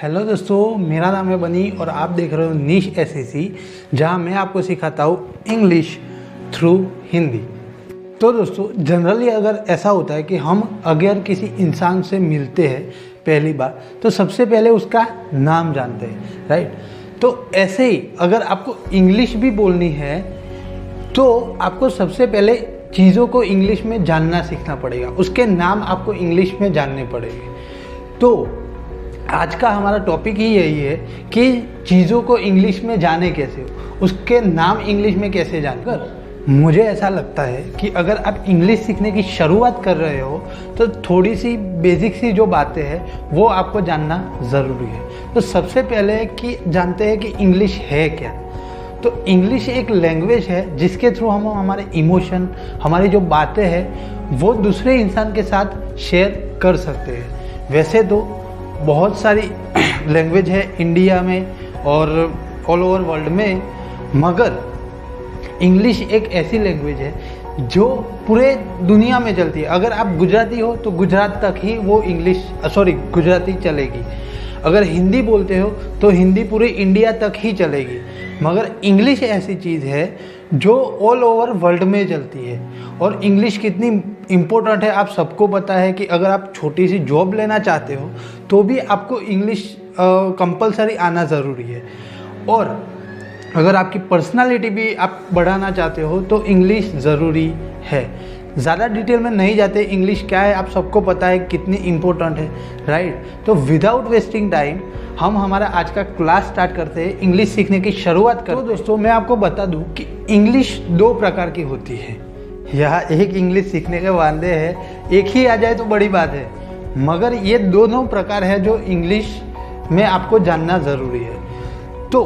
Hello दोस्तों, मेरा नाम है बनी और आप देख रहे हो नीश एसएससी, जहां मैं आपको सिखाता हूँ इंग्लिश थ्रू हिंदी। तो दोस्तों, जनरली अगर ऐसा होता है कि हम अगर किसी इंसान से मिलते हैं पहली बार तो सबसे पहले उसका नाम जानते हैं, राइट। तो ऐसे ही अगर आपको इंग्लिश भी बोलनी है तो आपको सबसे पहले चीज़ों को इंग्लिश में जानना सीखना पड़ेगा, उसके नाम आपको इंग्लिश में जानने पड़ेंगे। तो आज का हमारा टॉपिक ही यही है कि चीज़ों को इंग्लिश में जाने कैसे, उसके नाम इंग्लिश में कैसे जानकर। मुझे ऐसा लगता है कि अगर आप इंग्लिश सीखने की शुरुआत कर रहे हो तो थोड़ी सी बेसिक सी जो बातें हैं वो आपको जानना ज़रूरी है। तो सबसे पहले कि जानते हैं कि इंग्लिश है क्या। तो इंग्लिश एक लैंग्वेज है जिसके थ्रू हम हमारे इमोशन, हमारी जो बातें हैं वो दूसरे इंसान के साथ शेयर कर सकते हैं। वैसे तो बहुत सारी लैंग्वेज है इंडिया में और ऑल ओवर वर्ल्ड में, मगर इंग्लिश एक ऐसी लैंग्वेज है जो पूरे दुनिया में चलती है। अगर आप गुजराती हो तो गुजरात तक ही वो गुजराती चलेगी। अगर हिंदी बोलते हो तो हिंदी पूरे इंडिया तक ही चलेगी। मगर इंग्लिश ऐसी चीज़ है जो ऑल ओवर वर्ल्ड में चलती है। और इंग्लिश कितनी इम्पोर्टेंट है आप सबको पता है कि अगर आप छोटी सी जॉब लेना चाहते हो तो भी आपको इंग्लिश कंपलसरी आना ज़रूरी है। और अगर आपकी पर्सनालिटी भी आप बढ़ाना चाहते हो तो इंग्लिश ज़रूरी है। ज़्यादा डिटेल में नहीं जाते, इंग्लिश क्या है आप सबको पता है कितनी इम्पोर्टेंट है, राइट। तो विदाउट वेस्टिंग टाइम हम हमारा आज का क्लास स्टार्ट करते हैं, इंग्लिश सीखने की शुरुआत करते हैं। तो दोस्तों, मैं आपको बता दूं कि इंग्लिश दो प्रकार की होती है। यहाँ एक इंग्लिश सीखने के वादे हैं, एक ही आ जाए तो बड़ी बात है, मगर ये दोनों प्रकार है जो इंग्लिश में आपको जानना ज़रूरी है। तो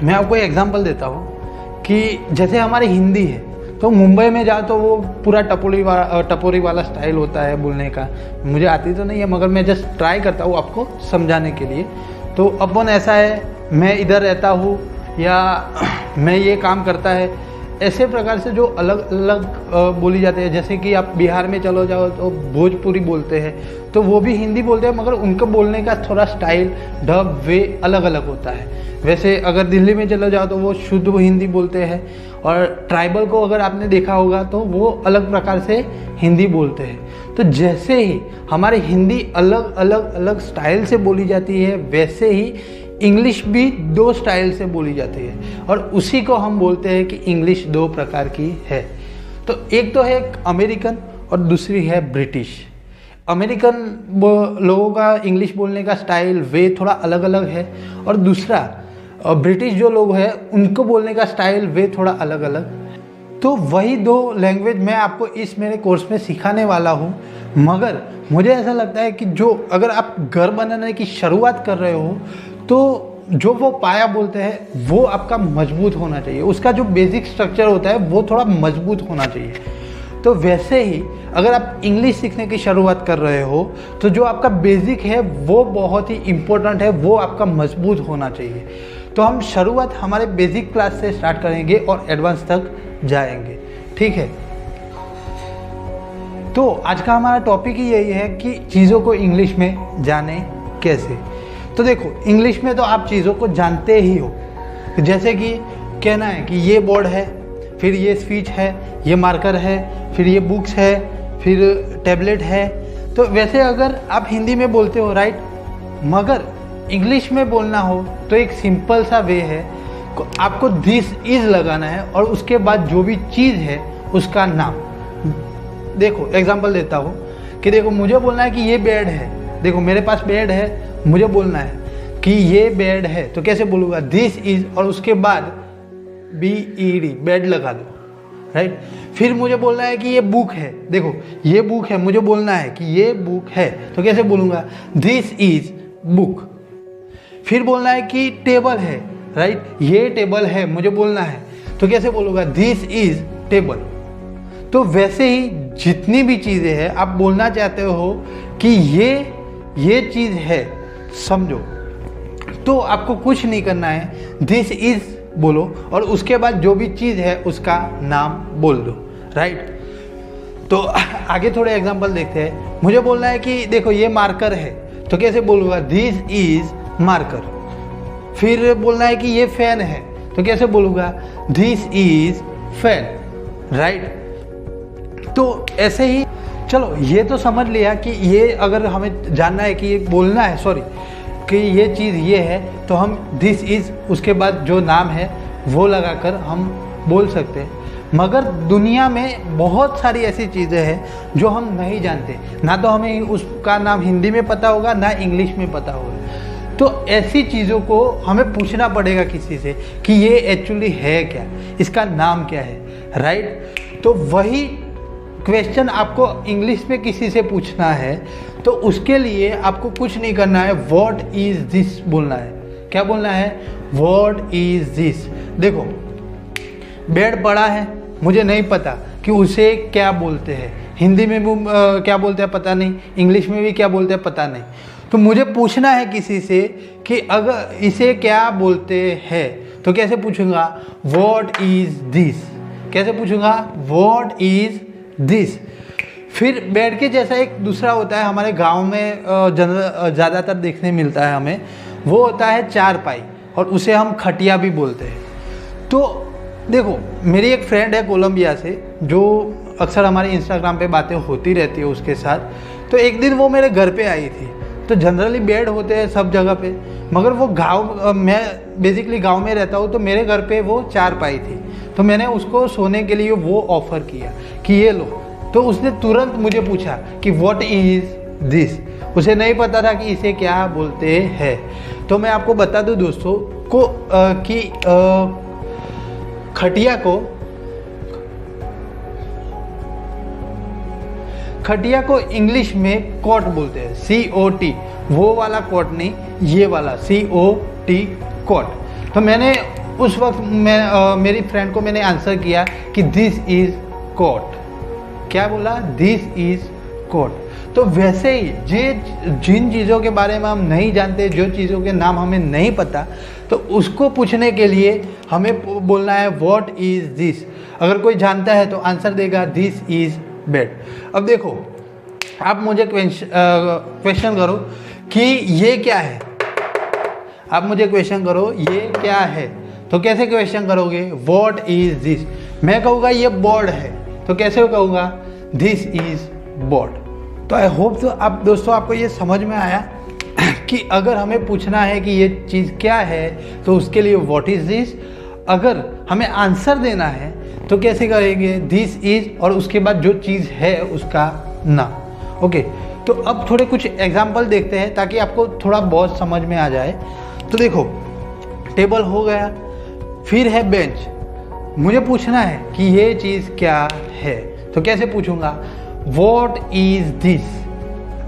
मैं आपको एग्जांपल देता हूँ कि जैसे हमारी हिंदी है तो मुंबई में जाओ तो वो पूरा टपोरी वाला स्टाइल होता है बोलने का। मुझे आती तो नहीं है मगर मैं जस्ट ट्राई करता हूँ आपको समझाने के लिए। तो अपन ऐसा है, मैं इधर रहता हूँ या मैं ये काम करता है, ऐसे प्रकार से जो अलग अलग बोली जाती है। जैसे कि आप बिहार में चलो जाओ तो भोजपुरी बोलते हैं, तो वो भी हिंदी बोलते हैं मगर उनका बोलने का थोड़ा स्टाइल, ढब, वे अलग अलग होता है। वैसे अगर दिल्ली में चलो जाओ तो वो शुद्ध हिंदी बोलते हैं, और ट्राइबल को अगर आपने देखा होगा तो वो अलग प्रकार से हिंदी बोलते हैं। तो जैसे ही हमारी हिंदी अलग अलग स्टाइल से बोली जाती है, वैसे ही इंग्लिश भी दो स्टाइल से बोली जाती है, और उसी को हम बोलते हैं कि इंग्लिश दो प्रकार की है। तो एक तो है अमेरिकन और दूसरी है ब्रिटिश। अमेरिकन लोगों का इंग्लिश बोलने का स्टाइल, वे थोड़ा अलग अलग है, और दूसरा ब्रिटिश जो लोग हैं उनको बोलने का स्टाइल, वे थोड़ा अलग अलग। तो वही दो लैंग्वेज मैं आपको इस मेरे कोर्स में सिखाने वाला हूँ। मगर मुझे ऐसा लगता है कि जो अगर आप घर बनाने की शुरुआत कर रहे हो तो जो वो पाया बोलते हैं वो आपका मजबूत होना चाहिए, उसका जो बेसिक स्ट्रक्चर होता है वो थोड़ा मजबूत होना चाहिए। तो वैसे ही अगर आप इंग्लिश सीखने की शुरुआत कर रहे हो तो जो आपका बेसिक है वो बहुत ही इम्पोर्टेंट है, वो आपका मजबूत होना चाहिए। तो हम शुरुआत हमारे बेसिक क्लास से स्टार्ट करेंगे और एडवांस तक जाएंगे, ठीक है। तो आज का हमारा टॉपिक ही यही है कि चीज़ों को इंग्लिश में जाने कैसे। तो देखो, इंग्लिश में तो आप चीज़ों को जानते ही हो, जैसे कि कहना है कि ये बोर्ड है, फिर ये स्पीच है, ये मार्कर है, फिर ये बुक्स है, फिर टैबलेट है। तो वैसे अगर आप हिंदी में बोलते हो, राइट, मगर इंग्लिश में बोलना हो तो एक सिंपल सा वे है, आपको दिस इज लगाना है और उसके बाद जो भी चीज़ है उसका नाम। देखो एग्जांपल देता हूँ कि देखो, मुझे बोलना है कि ये बेड है। देखो मेरे पास बेड है, मुझे बोलना है कि ये बेड है, तो कैसे बोलूँगा, दिस इज और उसके बाद BED, बेड लगा दो, राइट। फिर मुझे बोलना है कि ये बुक है। देखो ये बुक है, मुझे बोलना है कि ये बुक है, तो कैसे बोलूँगा, दिस इज बुक। फिर बोलना है कि टेबल है, राइट, ये टेबल है, मुझे बोलना है, तो कैसे बोलूँगा, दिस इज टेबल। तो वैसे ही जितनी भी चीज़ें हैं आप बोलना चाहते हो कि ये चीज़ है, समझो, तो आपको कुछ नहीं करना है, दिस इज बोलो और उसके बाद जो भी चीज़ है उसका नाम बोल दो, राइट। तो आगे थोड़े एग्जांपल देखते हैं। मुझे बोलना है कि देखो ये मार्कर है, तो कैसे बोलूँगा, दिस इज मार्कर। फिर बोलना है कि ये फैन है, तो कैसे बोलूँगा, दिस इज फैन, राइट। तो ऐसे ही चलो ये तो समझ लिया कि ये अगर हमें जानना है कि ये बोलना है, सॉरी, कि ये चीज़ ये है, तो हम दिस इज़ उसके बाद जो नाम है वो लगाकर हम बोल सकते हैं। मगर दुनिया में बहुत सारी ऐसी चीज़ें हैं जो हम नहीं जानते, ना तो हमें उसका नाम हिंदी में पता होगा ना इंग्लिश में पता होगा। तो ऐसी चीज़ों को हमें पूछना पड़ेगा किसी से कि ये एक्चुअली है क्या, इसका नाम क्या है, राइट। तो वही क्वेश्चन आपको इंग्लिश में किसी से पूछना है, तो उसके लिए आपको कुछ नहीं करना है, व्हाट इज़ दिस बोलना है। क्या बोलना है, व्हाट इज़ दिस। देखो बेड पड़ा है, मुझे नहीं पता कि उसे क्या बोलते हैं, हिंदी में भी क्या बोलते हैं पता नहीं, इंग्लिश में भी क्या बोलते हैं पता नहीं। तो मुझे पूछना है किसी से कि अगर इसे क्या बोलते हैं, तो कैसे पूछूंगा, व्हाट इज़ दिस। कैसे पूछूंगा, व्हाट इज़ दिस। फिर बेड के जैसा एक दूसरा होता है हमारे गांव में ज़्यादातर देखने मिलता है हमें, वो होता है चारपाई, और उसे हम खटिया भी बोलते हैं। तो देखो मेरी एक फ्रेंड है कोलंबिया से, जो अक्सर हमारे इंस्टाग्राम पे बातें होती रहती है उसके साथ। तो एक दिन वो मेरे घर पे आई थी। तो जनरली बेड होते हैं सब जगह पे, मगर वो गांव, मैं बेसिकली गांव में रहता हूँ, तो मेरे घर पे वो चारपाई थी। तो मैंने उसको सोने के लिए वो ऑफ़र किया कि ये लो। तो उसने तुरंत मुझे पूछा कि व्हाट इज़ दिस। उसे नहीं पता था कि इसे क्या बोलते हैं। तो मैं आपको बता दूं दोस्तों को कि खटिया को इंग्लिश में कोट बोलते हैं, COT। वो वाला कोट नहीं, ये वाला COT, कोट। तो मैंने उस वक्त मेरी फ्रेंड को मैंने आंसर किया कि दिस इज़ कोट। क्या बोला, दिस इज़ कोट। तो वैसे ही जिन चीज़ों के बारे में हम नहीं जानते, जो चीज़ों के नाम हमें नहीं पता, तो उसको पूछने के लिए हमें बोलना है व्हाट इज़ दिस। अगर कोई जानता है तो आंसर देगा दिस इज़ बेड। अब देखो आप मुझे क्वेश्चन करो कि ये क्या है। आप मुझे क्वेश्चन करो ये क्या है, तो कैसे क्वेश्चन करोगे, व्हाट इज़ दिस। मैं कहूँगा ये बोर्ड है, तो कैसे कहूँगा, दिस इज़ बोर्ड। तो आई होप तो आप दोस्तों आपको ये समझ में आया कि अगर हमें पूछना है कि ये चीज़ क्या है, तो उसके लिए व्हाट इज़ दिस। अगर हमें आंसर देना है तो कैसे करेंगे, दिस इज़, और उसके बाद जो चीज़ है उसका नाम। ओके, तो अब थोड़े कुछ एग्जाम्पल देखते हैं ताकि आपको थोड़ा बहुत समझ में आ जाए। तो देखो टेबल हो गया, फिर है बेंच। मुझे पूछना है कि ये चीज़ क्या है, तो कैसे पूछूंगा, व्हाट इज़ दिस।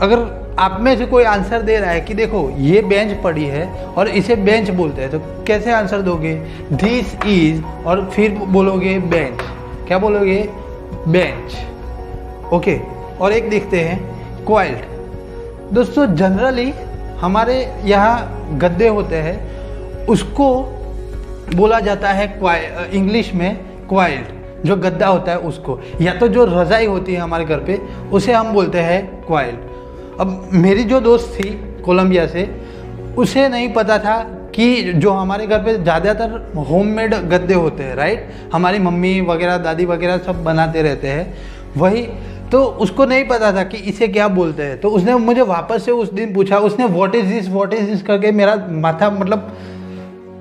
अगर आप में से कोई आंसर दे रहा है कि देखो ये बेंच पड़ी है और इसे बेंच बोलते हैं, तो कैसे आंसर दोगे, दिस इज़, और फिर बोलोगे बेंच। क्या बोलोगे, बेंच। ओके, और एक देखते हैं क्वाइल्ट। दोस्तों जनरली हमारे यहाँ गद्दे होते हैं, उसको बोला जाता है इंग्लिश में क्वाइल्ट। जो गद्दा होता है उसको, या तो जो रज़ाई होती है हमारे घर पे, उसे हम बोलते हैं क्वाइल्ट। अब मेरी जो दोस्त थी कोलंबिया से, उसे नहीं पता था कि जो हमारे घर पे ज़्यादातर होममेड गद्दे होते हैं, राइट, हमारी मम्मी वगैरह दादी वगैरह सब बनाते रहते हैं वही। तो उसको नहीं पता था कि इसे क्या बोलते हैं। तो उसने मुझे वापस से उस दिन पूछा, उसने व्हाट इज़ दिस करके मेरा माथा, मतलब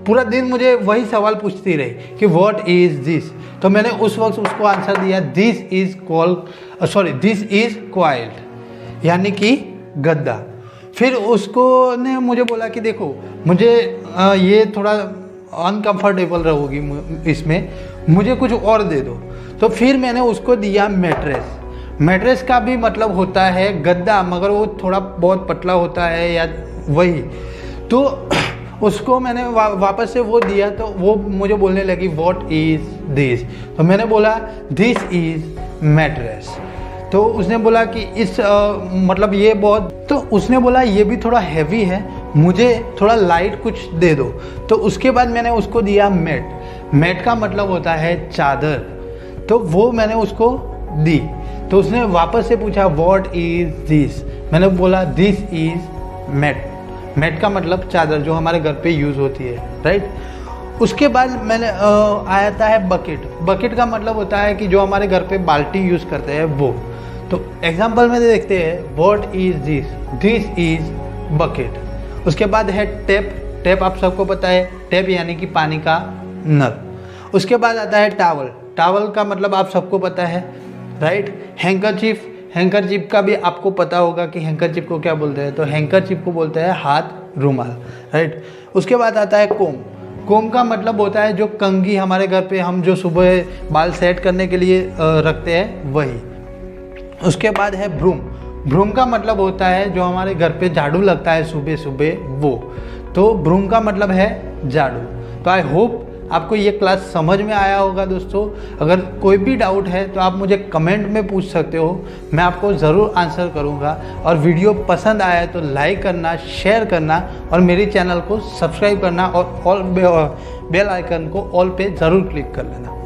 पूरा दिन मुझे वही सवाल पूछती रही कि व्हाट इज़ दिस। तो मैंने उस वक्त उसको आंसर दिया, दिस इज़ क्वाइल्ट, यानी कि गद्दा। फिर उसको ने मुझे बोला कि देखो मुझे ये थोड़ा अनकंफर्टेबल रहोगी इसमें, मुझे कुछ और दे दो। तो फिर मैंने उसको दिया मैट्रेस। मैट्रेस का भी मतलब होता है गद्दा, मगर वो थोड़ा बहुत पतला होता है या वही। तो उसको मैंने वापस से वो दिया, तो वो मुझे बोलने लगी व्हाट इज़ दिस। तो मैंने बोला दिस इज़ मैट्रेस। तो उसने बोला कि मतलब ये बहुत, तो उसने बोला ये भी थोड़ा हैवी है, मुझे थोड़ा लाइट कुछ दे दो। तो उसके बाद मैंने उसको दिया मैट। मैट का मतलब होता है चादर। तो वो मैंने उसको दी। तो उसने वापस से पूछा व्हाट इज़ दिस। मैंने बोला दिस इज़ मैट। मैट का मतलब चादर जो हमारे घर पे यूज़ होती है, राइट। उसके बाद मैंने आता है बकेट। बकेट का मतलब होता है कि जो हमारे घर पे बाल्टी यूज़ करते हैं वो। तो एग्जांपल में देखते हैं, what is this, this is bucket. उसके बाद है टैप। टैप आप सबको पता है, टैप यानी कि पानी का नल। उसके बाद आता है टावल। टावल का मतलब आप सबको पता है, राइट। हैंकरचीफ। हैंकरचीफ का भी आपको पता होगा कि हैंकरचीफ को क्या बोलते हैं। तो हैंकरचीफ को बोलते हैं हाथ रुमाल, राइट। उसके बाद आता है कोम। कोम का मतलब होता है जो कंघी हमारे घर पे हम जो सुबह बाल सेट करने के लिए रखते हैं वही। उसके बाद है ब्रूम। ब्रूम का मतलब होता है जो हमारे घर पे झाड़ू लगता है सुबह सुबह वो। तो ब्रूम का मतलब है झाड़ू। तो आई होप आपको ये क्लास समझ में आया होगा दोस्तों। अगर कोई भी डाउट है तो आप मुझे कमेंट में पूछ सकते हो, मैं आपको ज़रूर आंसर करूँगा। और वीडियो पसंद आया है तो लाइक करना, शेयर करना और मेरे चैनल को सब्सक्राइब करना और ऑल बेल आइकन को ऑल पे ज़रूर क्लिक कर लेना।